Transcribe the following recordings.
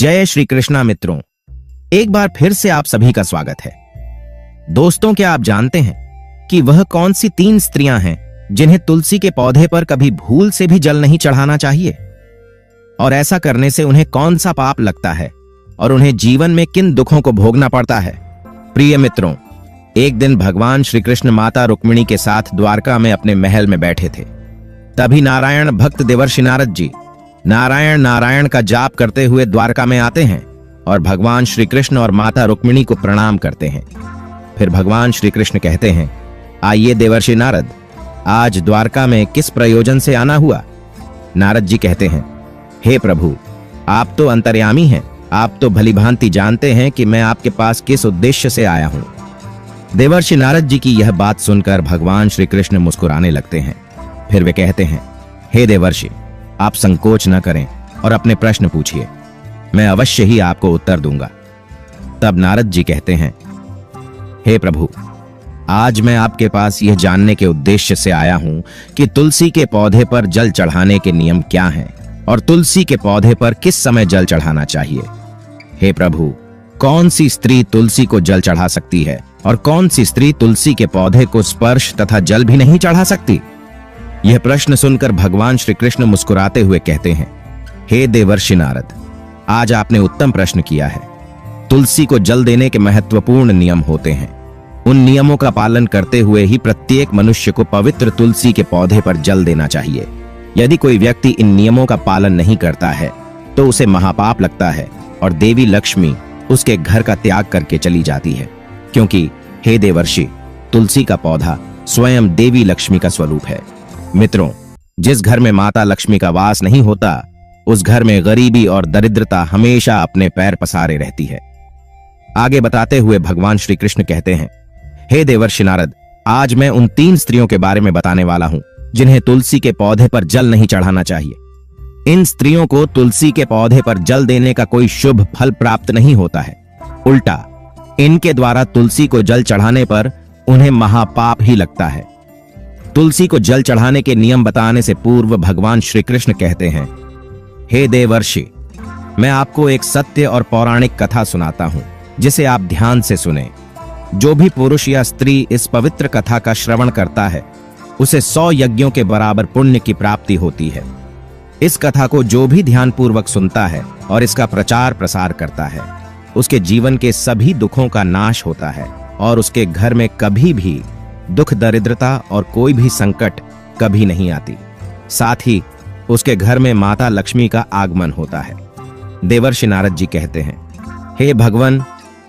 जय श्री कृष्णा मित्रों, एक बार फिर से आप सभी का स्वागत है। दोस्तों, क्या आप जानते हैं कि वह कौन सी 3 स्त्रियां हैं जिन्हें तुलसी के पौधे पर कभी भूल से भी जल नहीं चढ़ाना चाहिए, और ऐसा करने से उन्हें कौन सा पाप लगता है और उन्हें जीवन में किन दुखों को भोगना पड़ता है। प्रिय मित्रों, एक दिन भगवान श्री कृष्ण माता रुक्मिणी के साथ द्वारका में अपने महल में बैठे थे। तभी नारायण भक्त देवर्षि नारद जी नारायण नारायण का जाप करते हुए द्वारका में आते हैं और भगवान श्री कृष्ण और माता रुक्मिणी को प्रणाम करते हैं। फिर भगवान श्री कृष्ण कहते हैं, आइए देवर्षि नारद, आज द्वारका में किस प्रयोजन से आना हुआ। नारद जी कहते हैं, हे प्रभु, आप तो अंतर्यामी हैं, आप तो भलीभांति जानते हैं कि मैं आपके पास किस उद्देश्य से आया हूं। देवर्षि नारद जी की यह बात सुनकर भगवान श्री कृष्ण मुस्कुराने लगते हैं। फिर वे कहते हैं, हे देवर्षि, आप संकोच न करें और अपने प्रश्न पूछिए, मैं अवश्य ही आपको उत्तर दूंगा। तब नारद जी कहते हैं, हे प्रभु, आज मैं आपके पास यह जानने के उद्देश्य से आया हूं कि तुलसी के पौधे पर जल चढ़ाने के नियम क्या हैं और तुलसी के पौधे पर किस समय जल चढ़ाना चाहिए। हे प्रभु, कौन सी स्त्री तुलसी को जल चढ़ा सकती है और कौन सी स्त्री तुलसी के पौधे को स्पर्श तथा जल भी नहीं चढ़ा सकती। यह प्रश्न सुनकर भगवान श्री कृष्ण मुस्कुराते हुए कहते हैं, हे देवर्षि नारद, आज आपने उत्तम प्रश्न किया है। तुलसी को जल देने के महत्वपूर्ण नियम होते हैं। उन नियमों का पालन करते हुए ही प्रत्येक मनुष्य को पवित्र तुलसी के पौधे पर जल देना चाहिए। यदि कोई व्यक्ति इन नियमों का पालन नहीं करता है तो उसे महापाप लगता है और देवी लक्ष्मी उसके घर का त्याग करके चली जाती है, क्योंकि हे देवर्षि, तुलसी का पौधा स्वयं देवी लक्ष्मी का स्वरूप है। मित्रों, जिस घर में माता लक्ष्मी का वास नहीं होता, उस घर में गरीबी और दरिद्रता हमेशा अपने पैर पसारे रहती है। आगे बताते हुए भगवान श्री कृष्ण कहते हैं, हे देवर्षि नारद, आज मैं उन 3 स्त्रियों के बारे में बताने वाला हूं जिन्हें तुलसी के पौधे पर जल नहीं चढ़ाना चाहिए। इन स्त्रियों को तुलसी के पौधे पर जल देने का कोई शुभ फल प्राप्त नहीं होता है। उल्टा, इनके द्वारा तुलसी को जल चढ़ाने पर उन्हें महापाप ही लगता है। तुलसी को जल चढ़ाने के नियम बताने से पूर्व भगवान श्री कृष्ण कहते हैं, हे देवर्षि, मैं आपको एक सत्य और पौराणिक कथा सुनाता हूं, जिसे आप ध्यान से सुने। जो भी पुरुष या स्त्री इस पवित्र कथा का श्रवण करता है, उसे 100 यज्ञों के बराबर पुण्य की प्राप्ति होती है। इस कथा को जो भी ध्यानपूर्वक सुनता है और इसका प्रचार प्रसार करता है, उसके जीवन के सभी दुखों का नाश होता है और उसके घर में कभी भी दुख, दरिद्रता और कोई भी संकट कभी नहीं आती। साथ ही उसके घर में माता लक्ष्मी का आगमन होता है। देवर्षि नारद जी कहते हैं, हे भगवान,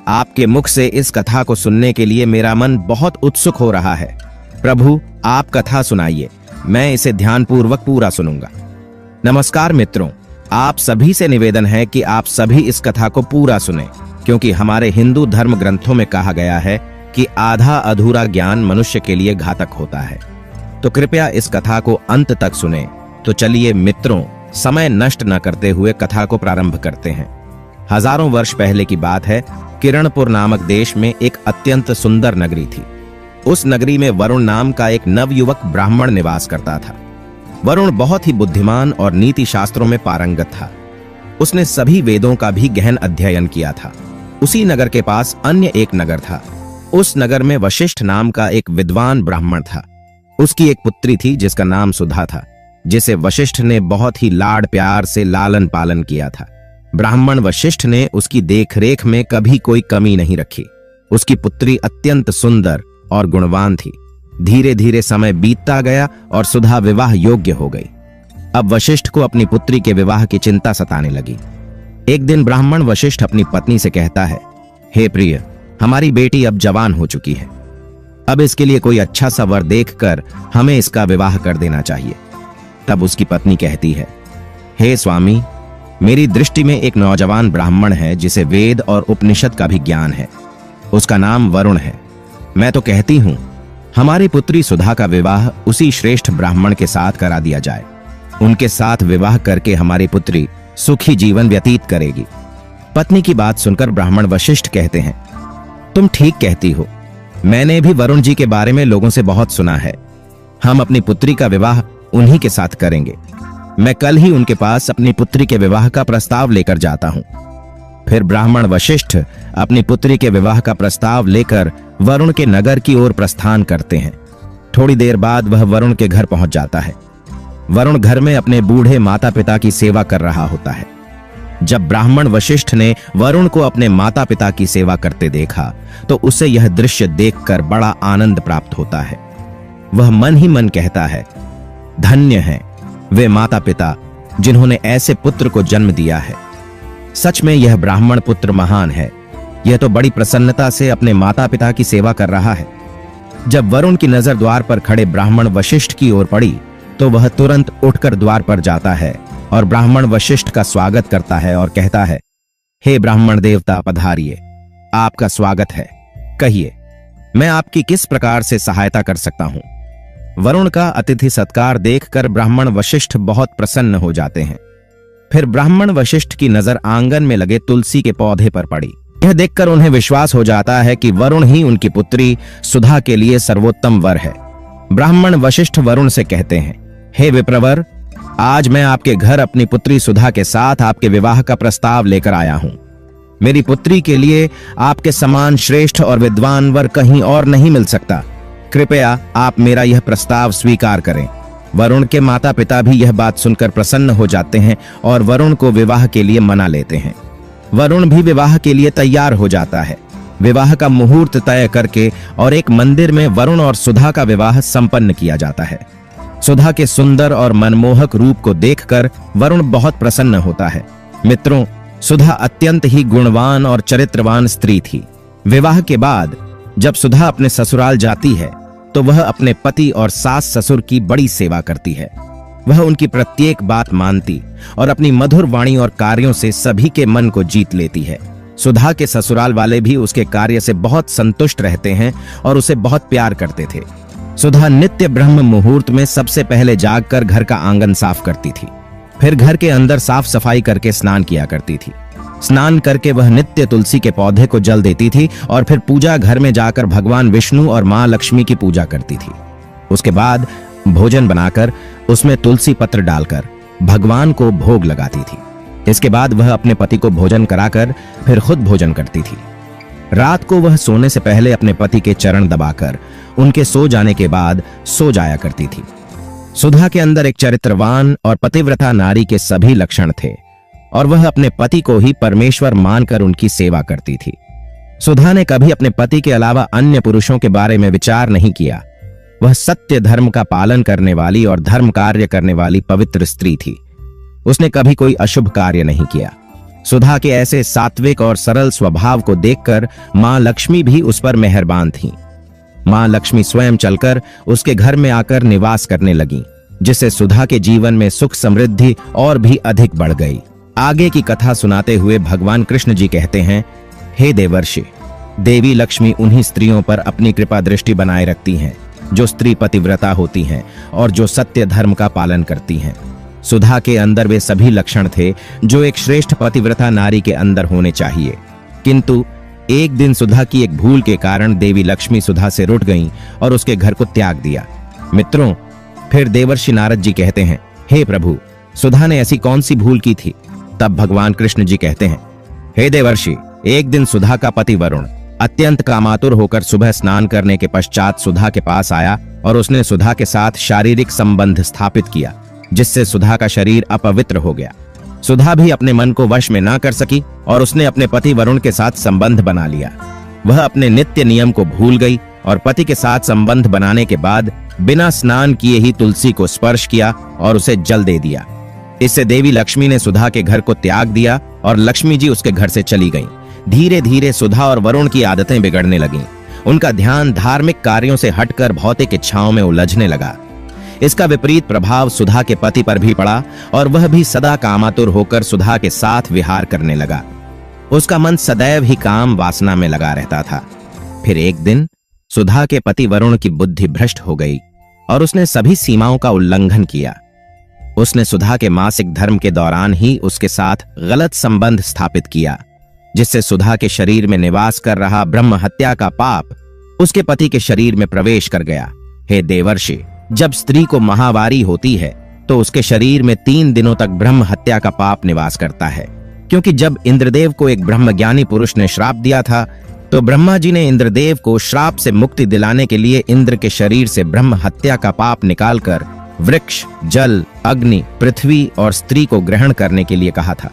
आपके मुख से इस कथा को सुनने के लिए मेरा मन बहुत उत्सुक हो रहा है। प्रभु, आप कथा सुनाइए, मैं इसे ध्यानपूर्वक पूरा सुनूंगा। नमस्कार मित्रों, आप सभी से निवेदन है कि आप सभी इस कथा को पूरा सुने, क्योंकि हमारे हिंदू धर्म ग्रंथों में कहा गया है कि आधा अधूरा ज्ञान मनुष्य के लिए घातक होता है। तो कृपया इस कथा को अंत तक सुने। तो चलिए मित्रों, समय नष्ट न करते हुए कथा को प्रारंभ करते हैं। हजारों वर्ष पहले की बात है। किरणपुर नामक देश में एक अत्यंत सुंदर नगरी थी। उस नगरी में वरुण नाम का एक नवयुवक ब्राह्मण निवास करता था। वरुण बहुत ही बुद्धिमान और नीति शास्त्रों में पारंगत था। उसने सभी वेदों का भी गहन अध्ययन किया था। उसी नगर के पास अन्य एक नगर था। उस नगर में वशिष्ठ नाम का एक विद्वान ब्राह्मण था। उसकी एक पुत्री थी जिसका नाम सुधा था, जिसे वशिष्ठ ने बहुत ही लाड प्यार से लालन पालन किया था। ब्राह्मण वशिष्ठ ने उसकी देखरेख में कभी कोई कमी नहीं रखी। उसकी पुत्री अत्यंत सुंदर और गुणवान थी। धीरे धीरे समय बीतता गया और सुधा विवाह योग्य हो गई। अब वशिष्ठ को अपनी पुत्री के विवाह की चिंता सताने लगी। एक दिन ब्राह्मण वशिष्ठ अपनी पत्नी से कहता है, हे प्रिय, हमारी बेटी अब जवान हो चुकी है। अब इसके लिए कोई अच्छा सा वर देखकर हमें इसका विवाह कर देना चाहिए। तब उसकी पत्नी कहती है, हे स्वामी, मेरी दृष्टि में एक नौजवान ब्राह्मण है जिसे वेद और उपनिषद का भी ज्ञान है। उसका नाम वरुण है। मैं तो कहती हूं, हमारी पुत्री सुधा का विवाह उसी श्रेष्ठ ब्राह्मण के साथ करा दिया जाए। उनके साथ विवाह करके हमारी पुत्री सुखी जीवन व्यतीत करेगी। पत्नी की बात सुनकर ब्राह्मण वशिष्ठ कहते हैं, तुम ठीक कहती हो। मैंने भी वरुण जी के बारे में लोगों से बहुत सुना है। हम अपनी पुत्री का विवाह उन्हीं के साथ करेंगे। मैं कल ही उनके पास अपनी पुत्री के विवाह का प्रस्ताव लेकर जाता हूं। फिर ब्राह्मण वशिष्ठ अपनी पुत्री के विवाह का प्रस्ताव लेकर वरुण के नगर की ओर प्रस्थान करते हैं। थोड़ी देर बाद वह वरुण के घर पहुंच जाता है। वरुण घर में अपने बूढ़े माता पिता की सेवा कर रहा होता है। जब ब्राह्मण वशिष्ठ ने वरुण को अपने माता पिता की सेवा करते देखा तो उसे यह दृश्य देखकर बड़ा आनंद प्राप्त होता है। वह मन ही मन कहता है, धन्य हैं वे माता पिता जिन्होंने ऐसे पुत्र को जन्म दिया है। सच में यह ब्राह्मण पुत्र महान है। यह तो बड़ी प्रसन्नता से अपने माता पिता की सेवा कर रहा है। जब वरुण की नजर द्वार पर खड़े ब्राह्मण वशिष्ठ की ओर पड़ी तो वह तुरंत उठकर द्वार पर जाता है और ब्राह्मण वशिष्ठ का स्वागत करता है और कहता है, हे ब्राह्मण देवता पधारिए, आपका स्वागत है। कहिए, मैं आपकी किस प्रकार से सहायता कर सकता हूं? वरुण का अतिथि सत्कार देखकर ब्राह्मण वशिष्ठ बहुत प्रसन्न हो जाते हैं। फिर ब्राह्मण वशिष्ठ की नजर आंगन में लगे तुलसी के पौधे पर पड़ी। यह देखकर उन्हें विश्वास हो जाता है कि वरुण ही उनकी पुत्री सुधा के लिए सर्वोत्तम वर है। ब्राह्मण वशिष्ठ वरुण से कहते हैं, हे विप्रवर, आज मैं आपके घर अपनी पुत्री सुधा के साथ आपके विवाह का प्रस्ताव लेकर आया हूं। मेरी पुत्री के लिए आपके समान श्रेष्ठ और विद्वान वर कहीं और नहीं मिल सकता। कृपया आप मेरा यह प्रस्ताव स्वीकार करें। वरुण के माता पिता भी यह बात सुनकर प्रसन्न हो जाते हैं और वरुण को विवाह के लिए मना लेते हैं। वरुण भी विवाह के लिए तैयार हो जाता है। विवाह का मुहूर्त तय करके और एक मंदिर में वरुण और सुधा का विवाह संपन्न किया जाता है। सुधा के सुंदर और मनमोहक रूप को देखकर वरुण बहुत प्रसन्न होता है। मित्रों, सुधा अत्यंत ही गुणवान और चरित्रवान स्त्री थी। विवाह के बाद जब सुधा अपने ससुराल जाती है तो वह अपने पति और सास ससुर की बड़ी सेवा करती है। वह उनकी प्रत्येक बात मानती और अपनी मधुर वाणी और कार्यों से सभी के मन को जीत लेती है। सुधा के ससुराल वाले भी उसके कार्य से बहुत संतुष्ट रहते हैं और उसे बहुत प्यार करते थे। सुधा नित्य ब्रह्म मुहूर्त में सबसे पहले जागकर घर का आंगन साफ करती थी। फिर घर के अंदर साफ सफाई करके स्नान किया करती थी। स्नान करके वह नित्य तुलसी के पौधे को जल देती थी और फिर पूजा घर में जाकर भगवान विष्णु और मां लक्ष्मी की पूजा करती थी। उसके बाद भोजन बनाकर उसमें तुलसी पत्र डालकर भगवान को भोग लगाती थी। इसके बाद वह अपने पति को भोजन कराकर फिर खुद भोजन करती थी। रात को वह सोने से पहले अपने पति के चरण दबाकर उनके सो जाने के बाद सो जाया करती थी। सुधा के अंदर एक चरित्रवान और पतिव्रता नारी के सभी लक्षण थे और वह अपने पति को ही परमेश्वर मानकर उनकी सेवा करती थी। सुधा ने कभी अपने पति के अलावा अन्य पुरुषों के बारे में विचार नहीं किया। वह सत्य धर्म का पालन करने वाली और धर्म कार्य करने वाली पवित्र स्त्री थी। उसने कभी कोई अशुभ कार्य नहीं किया। सुधा के ऐसे सात्विक और सरल स्वभाव को देखकर मां लक्ष्मी भी उस पर मेहरबान थीं। मां लक्ष्मी स्वयं चलकर उसके घर में आकर निवास करने लगीं, जिससे सुधा के जीवन में सुख समृद्धि और भी अधिक बढ़ गई। आगे की कथा सुनाते हुए भगवान कृष्ण जी कहते हैं, हे देवर्षि, देवी लक्ष्मी उन्हीं स्त्रियों पर अपनी कृपा दृष्टि बनाए रखती हैं जो स्त्री पतिव्रता होती हैं और जो सत्य धर्म का पालन करती हैं। सुधा के अंदर वे सभी लक्षण थे जो एक श्रेष्ठ पतिव्रता नारी के अंदर होने चाहिए। किंतु एक दिन सुधा की एक भूल के कारण देवी लक्ष्मी सुधा से रुठ गईं और उसके घर को त्याग दिया। मित्रों, फिर देवर्षि नारद जी कहते हैं, हे प्रभु, सुधा ने ऐसी कौन सी भूल की थी? तब भगवान कृष्ण जी कहते हैं, हे देवर्षि, एक दिन सुधा का पति वरुण अत्यंत कामातुर होकर सुबह स्नान करने के पश्चात सुधा के पास आया और उसने सुधा के साथ शारीरिक संबंध स्थापित किया, जिससे सुधा का शरीर अपवित्र हो गया। सुधा भी अपने मन को वश में ना कर सकी और उसने अपने पति वरुण के साथ संबंध बना लिया। वह अपने नित्य नियम को भूल गई और पति के साथ संबंध बनाने के बाद बिना स्नान किए ही तुलसी को स्पर्श किया और उसे जल दे दिया। इससे देवी लक्ष्मी ने सुधा के घर को त्याग दिया और लक्ष्मी जी उसके घर से चली गईं। धीरे धीरे सुधा और वरुण की आदतें बिगड़ने लगीं। उनका ध्यान धार्मिक कार्यों से हटकर भौतिक इच्छाओं में उलझने लगा। इसका विपरीत प्रभाव सुधा के पति पर भी पड़ा और वह भी सदा कामातुर होकर सुधा के साथ विहार करने लगा। उसका मन सदैव ही काम वासना में लगा रहता था। फिर एक दिन सुधा के पति वरुण की बुद्धि भ्रष्ट हो गई और उसने सभी सीमाओं का उल्लंघन किया। उसने सुधा के मासिक धर्म के दौरान ही उसके साथ गलत संबंध स्थापित किया, जिससे सुधा के शरीर में निवास कर रहा ब्रह्म हत्या का पाप उसके पति के शरीर में प्रवेश कर गया। हे देवर्षि, जब स्त्री को माहवारी होती है तो उसके शरीर में 3 दिनों तक ब्रह्म हत्या का पाप निवास करता है, क्योंकि जब इंद्रदेव को एक ब्रह्मज्ञानी पुरुष ने श्राप दिया था, तो ब्रह्मा जी ने इंद्रदेव को श्राप से मुक्ति दिलाने के लिए इंद्र के शरीर से ब्रह्म हत्या का पाप निकालकर वृक्ष, जल, अग्नि, पृथ्वी और स्त्री को ग्रहण करने के लिए कहा था।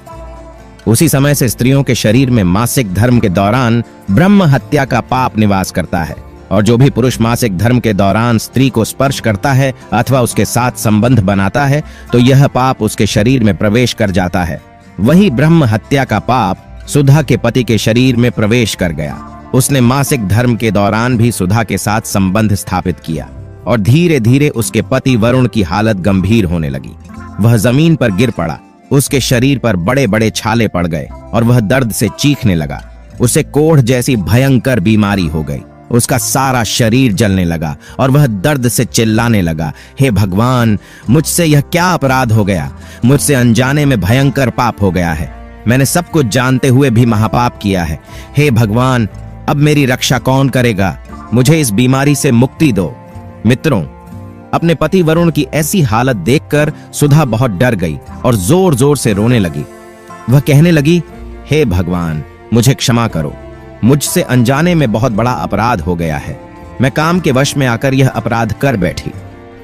उसी समय से स्त्रियों के शरीर में मासिक धर्म के दौरान ब्रह्म हत्या का पाप निवास करता है, और जो भी पुरुष मासिक धर्म के दौरान स्त्री को स्पर्श करता है अथवा उसके साथ संबंध बनाता है, तो यह पाप उसके शरीर में प्रवेश कर जाता है। वही ब्रह्म हत्या का पाप सुधा के पति के शरीर में प्रवेश कर गया। उसने मासिक धर्म के दौरान भी सुधा के साथ संबंध स्थापित किया, और धीरे धीरे उसके पति वरुण की हालत गंभीर होने लगी। वह जमीन पर गिर पड़ा, उसके शरीर पर बड़े बड़े छाले पड़ गए और वह दर्द से चीखने लगा। उसे कोढ़ जैसी भयंकर बीमारी हो गई। उसका सारा शरीर जलने लगा और वह दर्द से चिल्लाने लगा, हे भगवान, मुझसे यह क्या अपराध हो गया? मुझसे अनजाने में भयंकर पाप हो गया है। मैंने सब कुछ जानते हुए भी महापाप किया है। हे भगवान, अब मेरी रक्षा कौन करेगा? मुझे इस बीमारी से मुक्ति दो। मित्रों, अपने पति वरुण की ऐसी हालत देखकर सुधा बहुत डर गई और जोर जोर से रोने लगी। वह कहने लगी, हे भगवान, मुझे क्षमा करो। मुझसे अनजाने में बहुत बड़ा अपराध हो गया है। मैं काम के वश में आकर यह अपराध कर बैठी।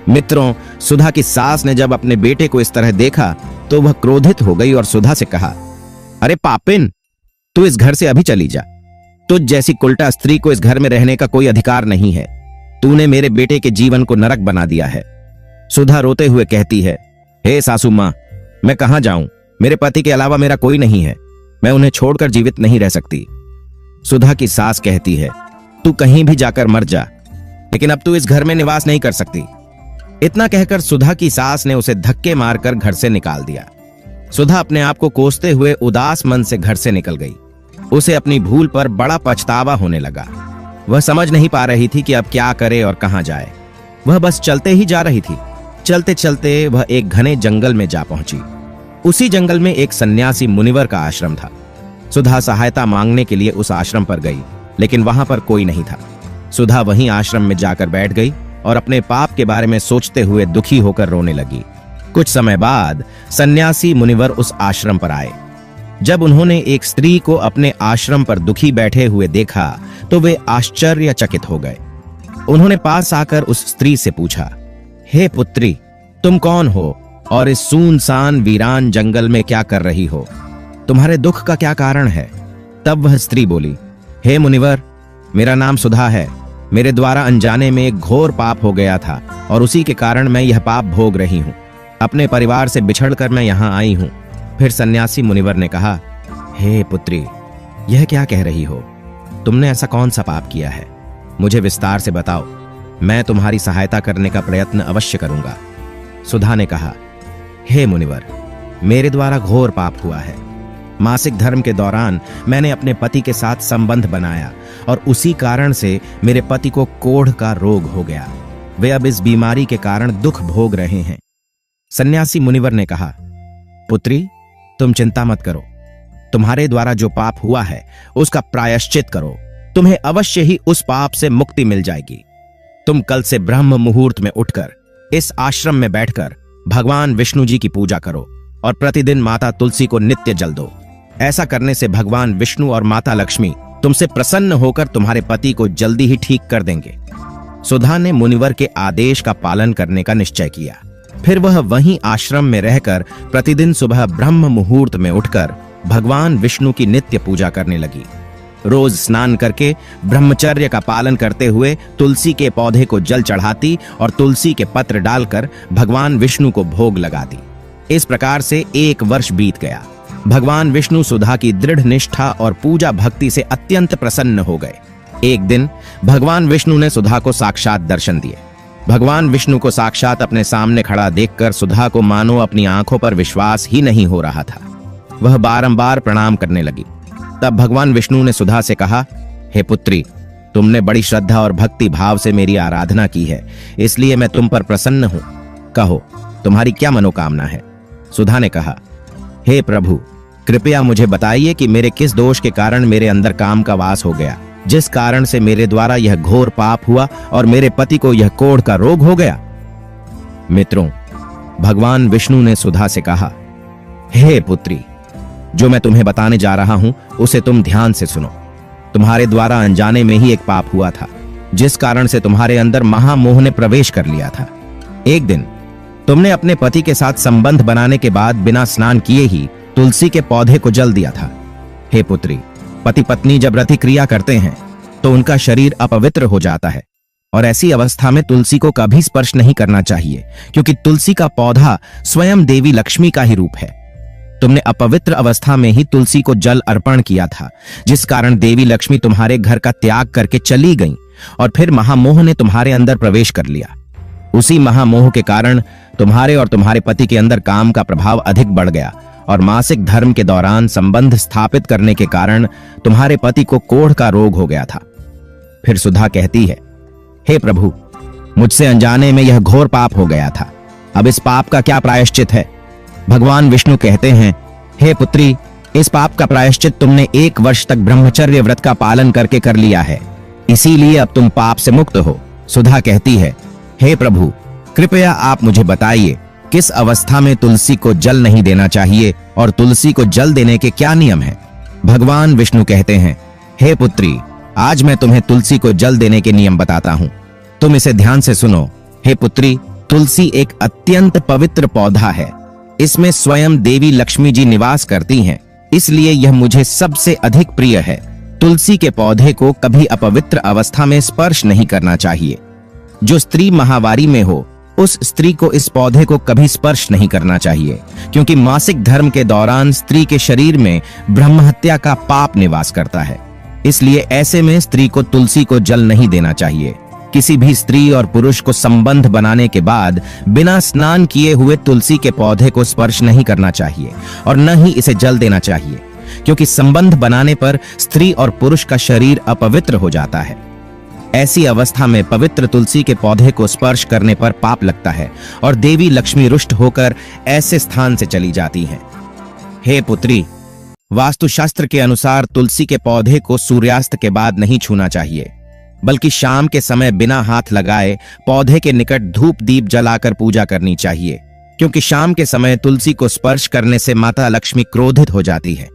मित्रों, सुधा की सास ने जब अपने बेटे को इस तरह देखा तो वह क्रोधित हो गई और सुधा से कहा, अरे पापिन, तू इस घर से अभी चली जा। तुझ जैसी कुलटा स्त्री को इस घर में रहने का कोई अधिकार नहीं है। तूने मेरे बेटे के जीवन को नरक बना दिया है। सुधा रोते हुए कहती है, हे सासू मां, मैं कहां जाऊं? मेरे पति के अलावा मेरा कोई नहीं है। मैं उन्हें छोड़कर जीवित नहीं रह सकती। सुधा की सास कहती है, तू कहीं भी जाकर मर जा, लेकिन अब तू इस घर में निवास नहीं कर सकती। इतना कहकर सुधा की सास ने उसे धक्के मारकर घर से निकाल दिया। सुधा अपने आप को कोसते हुए उदास मन से घर से निकल गई। उसे अपनी भूल पर बड़ा पछतावा होने लगा। वह समझ नहीं पा रही थी कि अब क्या करे और कहां जाए। वह बस चलते ही जा रही थी। चलते चलते वह एक घने जंगल में जा पहुंची। उसी जंगल में एक सन्यासी मुनिवर का आश्रम था। सुधा सहायता मांगने के लिए उस आश्रम पर गई, लेकिन वहां पर कोई नहीं था। सुधा वहीं आश्रम में जाकर बैठ गई और अपने पाप के बारे में सोचते हुए दुखी होकर रोने लगी। कुछ समय बाद सन्यासी मुनिवर उस आश्रम पर आए। जब उन्होंने एक स्त्री को अपने आश्रम पर दुखी बैठे हुए देखा तो वे आश्चर्यचकित हो गए। उन्होंने पास आकर उस स्त्री से पूछा, हे पुत्री, तुम कौन हो और इस सुनसान वीरान जंगल में क्या कर रही हो? तुम्हारे दुख का क्या कारण है? तब वह स्त्री बोली, हे मुनिवर, मेरा नाम सुधा है। मेरे द्वारा अनजाने में एक घोर पाप हो गया था और उसी के कारण मैं यह पाप भोग रही हूं। अपने परिवार से बिछड़कर मैं यहां आई हूं। फिर सन्यासी मुनिवर ने कहा, हे पुत्री, यह क्या कह रही हो? तुमने ऐसा कौन सा पाप किया है? मुझे विस्तार से बताओ। मैं तुम्हारी सहायता करने का प्रयत्न अवश्य करूंगा। सुधा ने कहा, हे मुनिवर, मेरे द्वारा घोर पाप हुआ है। मासिक धर्म के दौरान मैंने अपने पति के साथ संबंध बनाया और उसी कारण से मेरे पति को कोढ़ का रोग हो गया। वे अब इस बीमारी के कारण दुख भोग रहे हैं। सन्यासी मुनिवर ने कहा, पुत्री, तुम चिंता मत करो। तुम्हारे द्वारा जो पाप हुआ है उसका प्रायश्चित करो। तुम्हें अवश्य ही उस पाप से मुक्ति मिल जाएगी। तुम कल से ब्रह्म मुहूर्त में उठकर इस आश्रम में बैठकर भगवान विष्णु जी की पूजा करो और प्रतिदिन माता तुलसी को नित्य जल दो। ऐसा करने से भगवान विष्णु और माता लक्ष्मी तुमसे प्रसन्न होकर तुम्हारे पति को जल्दी ही ठीक कर देंगे। सुधा ने मुनिवर के आदेश का पालन करने का निश्चय किया। फिर वह वहीं आश्रम में रहकर प्रतिदिन सुबह ब्रह्म मुहूर्त में उठकर भगवान विष्णु की नित्य पूजा करने लगी। रोज स्नान करके ब्रह्मचर्य का पालन करते हुए तुलसी के पौधे को जल चढ़ाती और तुलसी के पत्र डालकर भगवान विष्णु को भोग लगाती। इस प्रकार से 1 वर्ष बीत गया। भगवान विष्णु सुधा की दृढ़ निष्ठा और पूजा भक्ति से अत्यंत प्रसन्न हो गए। एक दिन भगवान विष्णु ने सुधा को साक्षात दर्शन दिए। भगवान विष्णु को साक्षात अपने सामने खड़ा देखकर सुधा को मानो अपनी आंखों पर विश्वास ही नहीं हो रहा था। वह बारंबार प्रणाम करने लगी। तब भगवान विष्णु ने सुधा से कहा, हे पुत्री, तुमने बड़ी श्रद्धा और भक्ति भाव से मेरी आराधना की है, इसलिए मैं तुम पर प्रसन्न हूं। कहो, तुम्हारी क्या मनोकामना है? सुधा ने कहा, हे प्रभु, कृपया मुझे बताइए कि मेरे किस दोष के कारण मेरे अंदर काम का वास हो गया, जिस कारण से मेरे द्वारा यह घोर पाप हुआ और मेरे पति को यह कोढ़ का रोग हो गया। मित्रों, भगवान विष्णु ने सुधा से कहा, हे पुत्री, जो मैं तुम्हें बताने जा रहा हूं उसे तुम ध्यान से सुनो। तुम्हारे द्वारा अनजाने में ही एक पाप हुआ था, जिस कारण से तुम्हारे अंदर महामोह ने प्रवेश कर लिया था। एक दिन तुमने अपने पति के साथ संबंध बनाने के बाद बिना स्नान किए ही तुलसी के पौधे को जल दिया था। हे पुत्री, पति पत्नी जब रति क्रिया करते हैं तो उनका शरीर अपवित्र हो जाता है, और ऐसी अवस्था में तुलसी को कभी स्पर्श नहीं करना चाहिए, क्योंकि तुलसी का पौधा स्वयं देवी लक्ष्मी का ही रूप है। तुमने अपवित्र अवस्था में ही तुलसी को जल अर्पण किया था, जिस कारण देवी लक्ष्मी तुम्हारे घर का त्याग करके चली गईं, और फिर महामोह ने तुम्हारे अंदर प्रवेश कर लिया। उसी महामोह के कारण तुम्हारे और तुम्हारे पति के अंदर काम का प्रभाव अधिक बढ़ गया, और मासिक धर्म के दौरान संबंध स्थापित करने के कारण तुम्हारे पति को कोढ़ का रोग हो गया था। फिर सुधा कहती है, हे प्रभु, मुझसे अनजाने में यह घोर पाप हो गया था। अब इस पाप का क्या प्रायश्चित है? भगवान विष्णु कहते हैं, हे पुत्री, इस पाप का प्रायश्चित तुमने 1 वर्ष तक ब्रह्मचर्य व्रत का पालन करके कर लिया है, इसीलिए अब तुम पाप से मुक्त हो। सुधा कहती है, हे प्रभु, कृपया आप मुझे बताइए किस अवस्था में तुलसी को जल नहीं देना चाहिए और तुलसी को जल देने के क्या नियम हैं? भगवान विष्णु कहते हैं, हे पुत्री, आज मैं तुम्हें तुलसी को जल देने के नियम बताता हूं, तुम इसे ध्यान से सुनो। हे पुत्री, तुलसी एक अत्यंत पवित्र पौधा है। इसमें स्वयं देवी लक्ष्मी जी निवास करती हैं, इसलिए यह मुझे सबसे अधिक प्रिय है। तुलसी के पौधे को कभी अपवित्र अवस्था में स्पर्श नहीं करना चाहिए। जो स्त्री महावारी में हो, उस स्त्री को इस पौधे को कभी स्पर्श नहीं करना चाहिए, क्योंकि मासिक धर्म के दौरान स्त्री के शरीर में ब्रह्महत्या का पाप निवास करता है। इसलिए ऐसे में स्त्री को तुलसी को जल नहीं देना चाहिए। किसी भी स्त्री और पुरुष को संबंध बनाने के बाद बिना स्नान किए हुए तुलसी के पौधे को स्पर्श नहीं करना चाहिए और न ही इसे जल देना चाहिए, क्योंकि संबंध बनाने पर स्त्री और पुरुष का शरीर अपवित्र हो जाता है। ऐसी अवस्था में पवित्र तुलसी के पौधे को स्पर्श करने पर पाप लगता है और देवी लक्ष्मी रुष्ट होकर ऐसे स्थान से चली जाती हैं। हे पुत्री, वास्तुशास्त्र के अनुसार तुलसी के पौधे को सूर्यास्त के बाद नहीं छूना चाहिए, बल्कि शाम के समय बिना हाथ लगाए पौधे के निकट धूप दीप जलाकर पूजा करनी चाहिए, क्योंकि शाम के समय तुलसी को स्पर्श करने से माता लक्ष्मी क्रोधित हो जाती है।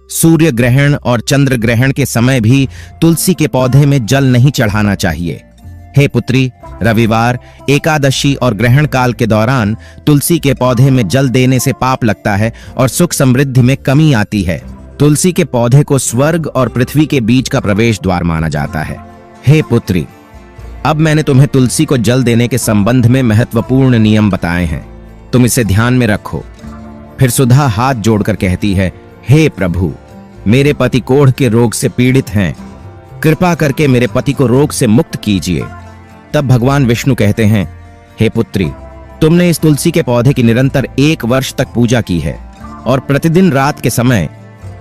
सूर्य ग्रहण और चंद्र ग्रहण के समय भी तुलसी के पौधे में जल नहीं चढ़ाना चाहिए। हे पुत्री, रविवार, एकादशी और ग्रहण काल के दौरान तुलसी के पौधे में जल देने से पाप लगता है और सुख समृद्धि में कमी आती है। तुलसी के पौधे को स्वर्ग और पृथ्वी के बीच का प्रवेश द्वार माना जाता है। हे पुत्री, अब मैंने तुम्हें तुलसी को जल देने के संबंध में महत्वपूर्ण नियम बताए हैं, तुम इसे ध्यान में रखो। फिर सुधा हाथ जोड़कर कहती है, हे प्रभु, मेरे पति कोढ़ के रोग से पीड़ित हैं, कृपा करके मेरे पति को रोग से मुक्त कीजिए। तब भगवान विष्णु कहते हैं, हे पुत्री, तुमने इस तुलसी के पौधे की निरंतर 1 वर्ष तक पूजा की है और प्रतिदिन रात के समय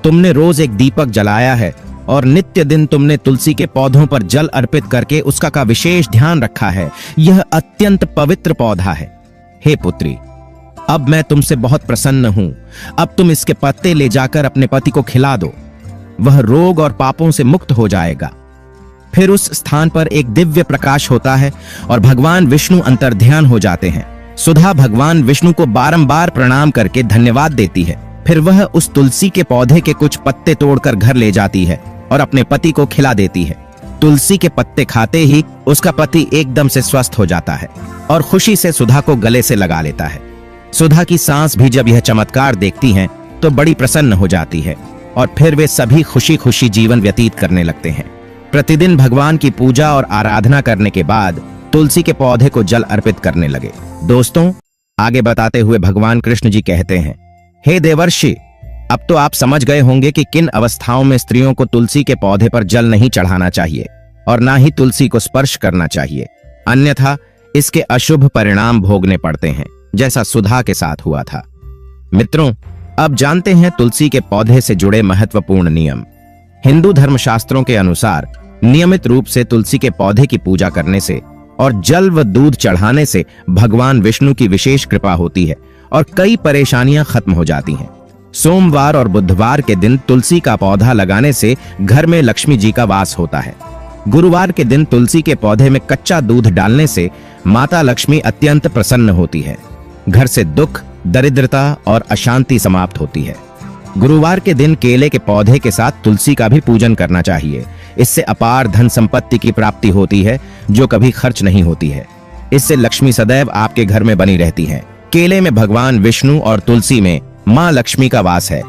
तुमने रोज एक दीपक जलाया है और नित्य दिन तुमने तुलसी के पौधों पर जल अर्पित करके उसका का विशेष ध्यान रखा है। यह अत्यंत पवित्र पौधा है। हे पुत्री, अब मैं तुमसे बहुत प्रसन्न हूं। अब तुम इसके पत्ते ले जाकर अपने पति को खिला दो, वह रोग और पापों से मुक्त हो जाएगा। फिर उस स्थान पर एक दिव्य प्रकाश होता है और भगवान विष्णु अंतर्ध्यान हो जाते हैं। सुधा भगवान विष्णु को बारंबार प्रणाम करके धन्यवाद देती है। फिर वह उस तुलसी के पौधे के कुछ पत्ते तोड़कर घर ले जाती है और अपने पति को खिला देती है। तुलसी के पत्ते खाते ही उसका पति एकदम से स्वस्थ हो जाता है और खुशी से सुधा को गले से लगा लेता है। सुधा की सांस भी जब यह चमत्कार देखती हैं तो बड़ी प्रसन्न हो जाती है और फिर वे सभी खुशी खुशी जीवन व्यतीत करने लगते हैं। प्रतिदिन भगवान की पूजा और आराधना करने के बाद तुलसी के पौधे को जल अर्पित करने लगे। दोस्तों, आगे बताते हुए भगवान कृष्ण जी कहते हैं, हे देवर्षि, अब तो आप समझ गए होंगे कि किन अवस्थाओं में स्त्रियों को तुलसी के पौधे पर जल नहीं चढ़ाना चाहिए और ना ही तुलसी को स्पर्श करना चाहिए, अन्यथा इसके अशुभ परिणाम भोगने पड़ते हैं, जैसा सुधा के साथ हुआ था। मित्रों, अब जानते हैं तुलसी के पौधे से जुड़े महत्वपूर्ण नियम। हिंदू धर्मशास्त्रों के अनुसार नियमित रूप से तुलसी के पौधे की पूजा करने से और जल व दूध चढ़ाने से भगवान विष्णु की विशेष कृपा होती है और कई परेशानियां खत्म हो जाती हैं। सोमवार और बुधवार के दिन तुलसी का पौधा लगाने से घर में लक्ष्मी जी का वास होता है। गुरुवार के दिन तुलसी के पौधे में कच्चा दूध डालने से माता लक्ष्मी अत्यंत प्रसन्न होती है। घर से दुख, दरिद्रता और अशांति समाप्त होती है। गुरुवार के दिन केले के पौधे के साथ तुलसी का भी पूजन करना चाहिए। इससे अपार धन संपत्ति की प्राप्ति होती है जो कभी खर्च नहीं होती है। इससे लक्ष्मी सदैव आपके घर में बनी रहती है। केले में भगवान विष्णु और तुलसी में मां लक्ष्मी का वास है,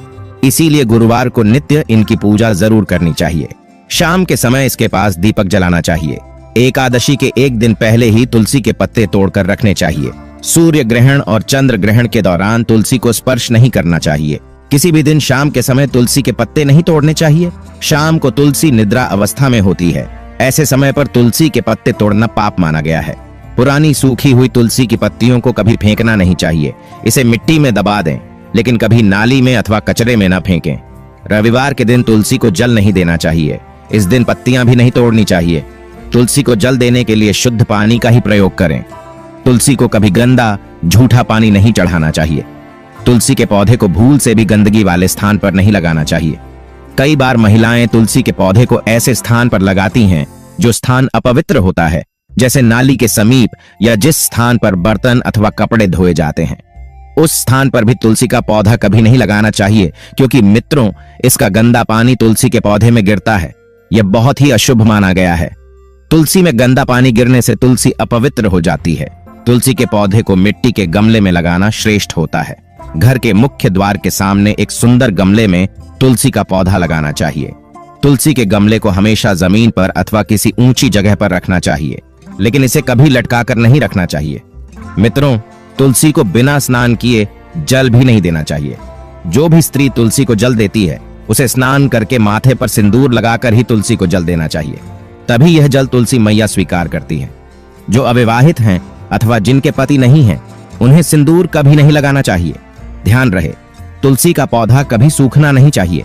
इसीलिए गुरुवार को नित्य इनकी पूजा जरूर करनी चाहिए। शाम के समय इसके पास दीपक जलाना चाहिए। एकादशी के एक दिन पहले ही तुलसी के पत्ते तोड़कर रखने चाहिए। सूर्य ग्रहण और चंद्र ग्रहण के दौरान तुलसी को स्पर्श नहीं करना चाहिए। किसी भी दिन शाम के समय तुलसी के पत्ते नहीं तोड़ने चाहिए। शाम को तुलसी निद्रा अवस्था में होती है। ऐसे समय पर तुलसी के पत्ते तोड़ना पाप माना गया है। पुरानी सूखी हुई तुलसी की पत्तियों को कभी फेंकना नहीं चाहिए। इसे मिट्टी में दबा दें, लेकिन कभी नाली में अथवा कचरे में न फेंकें। रविवार के दिन तुलसी को जल नहीं देना चाहिए। इस दिन पत्तियां भी नहीं तोड़नी चाहिए। तुलसी को जल देने के लिए शुद्ध पानी का ही प्रयोग करें। तुलसी को कभी गंदा झूठा पानी नहीं चढ़ाना चाहिए। तुलसी के पौधे को भूल से भी गंदगी वाले स्थान पर नहीं लगाना चाहिए। कई बार महिलाएं तुलसी के पौधे को ऐसे स्थान पर लगाती हैं जो स्थान अपवित्र होता है, जैसे नाली के समीप या जिस स्थान पर बर्तन अथवा कपड़े धोए जाते हैं। उस स्थान पर भी तुलसी का पौधा कभी नहीं लगाना चाहिए, क्योंकि मित्रों, इसका गंदा पानी तुलसी के पौधे में गिरता है। यह बहुत ही अशुभ माना गया है। तुलसी में गंदा पानी गिरने से तुलसी अपवित्र हो जाती है। तुलसी के पौधे को मिट्टी के गमले में लगाना श्रेष्ठ होता है। घर के मुख्य द्वार के सामने एक सुंदर गमले में तुलसी का पौधा लगाना चाहिए। तुलसी के गमले को हमेशा जमीन पर अथवा किसी ऊंची जगह पर रखना चाहिए, लेकिन इसे कभी लटकाकर नहीं रखना चाहिए। मित्रों, तुलसी को बिना स्नान किए जल भी नहीं देना चाहिए। जो भी स्त्री तुलसी को जल देती है, उसे स्नान करके माथे पर सिंदूर लगाकर ही तुलसी को जल देना चाहिए। तभी यह जल तुलसी मैया स्वीकार करती है। जो अविवाहित हैं अथवा जिनके पति नहीं हैं, उन्हें सिंदूर कभी नहीं लगाना चाहिए। ध्यान रहे, तुलसी का पौधा कभी सूखना नहीं चाहिए।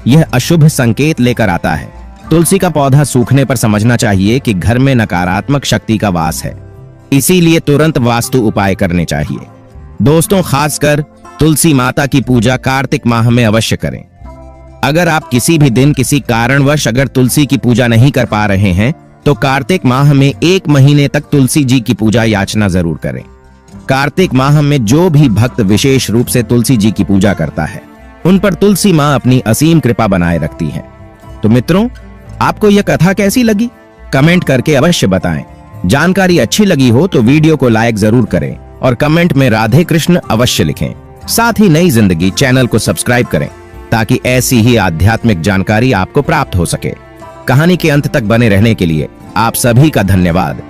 यह अशुभ संकेत लेकर आता है। तुलसी का पौधा सूखने पर समझना चाहिए कि घर में नकारात्मक शक्ति का वास है। इसीलिए तुरंत वास्तु उपाय करने चाहिए। दोस्तों, खासकर तुलसी माता की पूजा कार्तिक माह में अवश्य करें। अगर आप किसी भी दिन किसी कारणवश अगर तुलसी की पूजा नहीं कर पा रहे हैं, तो कार्तिक माह में 1 महीने तक तुलसी जी की पूजा याचना जरूर करें। कार्तिक माह में जो भी भक्त विशेष रूप से तुलसी जी की पूजा करता है, उन पर तुलसी मां अपनी असीम कृपा बनाए रखती है। तो मित्रों, आपको यह कथा कैसी लगी? कमेंट करके अवश्य बताएं। जानकारी अच्छी लगी हो तो वीडियो को लाइक जरूर करें और कमेंट में राधे कृष्ण अवश्य लिखें। साथ ही नई जिंदगी चैनल को सब्सक्राइब करें, ताकि ऐसी ही आध्यात्मिक जानकारी आपको प्राप्त हो सके। कहानी के अंत तक बने रहने के लिए आप सभी का धन्यवाद।